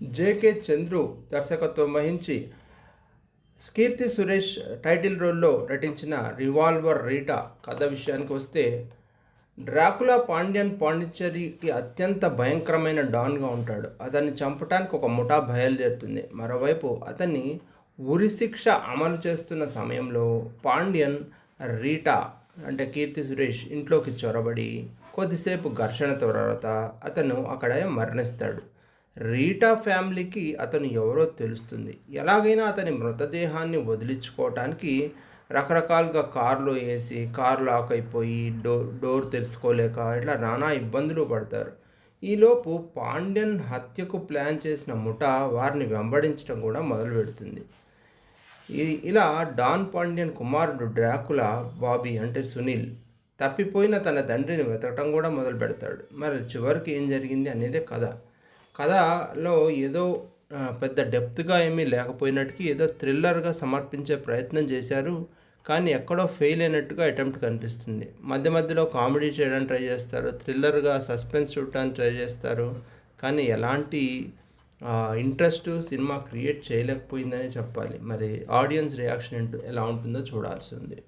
JK Chandru దర్శకత్వం వహించి Keerthy Suresh title రోల్లో నటించిన రివాల్వర్ రీటా కథ విషయానికి వస్తే, డ్రాకులా పాండ్యన్ పాండిచ్చేరికి అత్యంత భయంకరమైన డాన్గా ఉంటాడు. అతన్ని చంపటానికి ఒక ముఠా బయలుదేరుతుంది. మరోవైపు అతన్ని ఉరిశిక్ష అమలు చేస్తున్న సమయంలో పాండ్యన్ రీటా అంటే కీర్తి సురేష్ ఇంట్లోకి చొరబడి కొద్దిసేపు ఘర్షణ తర్వాత అతను అక్కడే మరణిస్తాడు. రీటా ఫ్యామిలీకి అతను ఎవరో తెలుస్తుంది. ఎలాగైనా అతని మృతదేహాన్ని వదిలించుకోవటానికి రకరకాలుగా కారులో వేసి కారు లాక్ అయిపోయి డోర్ తెరుచుకోలేక ఇట్లా నానా ఇబ్బందులు పడతారు. ఈలోపు పాండ్యన్ హత్యకు ప్లాన్ చేసిన ముఠా వారిని వెంబడించడం కూడా మొదలు పెడుతుంది. ఇలా డాన్ పాండ్యన్ కుమారుడు డ్రాకులా బాబీ అంటే సునీల్ తప్పిపోయిన తన తండ్రిని వెతకటం కూడా మొదలు పెడతాడు. మరి చివరికి ఏం జరిగింది అనేదే కథ. కథలో ఏదో పెద్ద డెప్త్గా ఏమీ లేకపోయినట్టుకి ఏదో థ్రిల్లర్గా సమర్పించే ప్రయత్నం చేశారు. కానీ ఎక్కడో ఫెయిల్ అయినట్టుగా అటెంప్ట్ కనిపిస్తుంది. మధ్య మధ్యలో కామెడీ చేయడానికి ట్రై చేస్తారు, థ్రిల్లర్గా సస్పెన్స్ చూడటానికి ట్రై చేస్తారు. కానీ ఎలాంటి ఇంట్రెస్ట్ సినిమా క్రియేట్ చేయలేకపోయిందని చెప్పాలి. మరి ఆడియన్స్ రియాక్షన్ ఎలా ఉంటుందో చూడాల్సి ఉంది.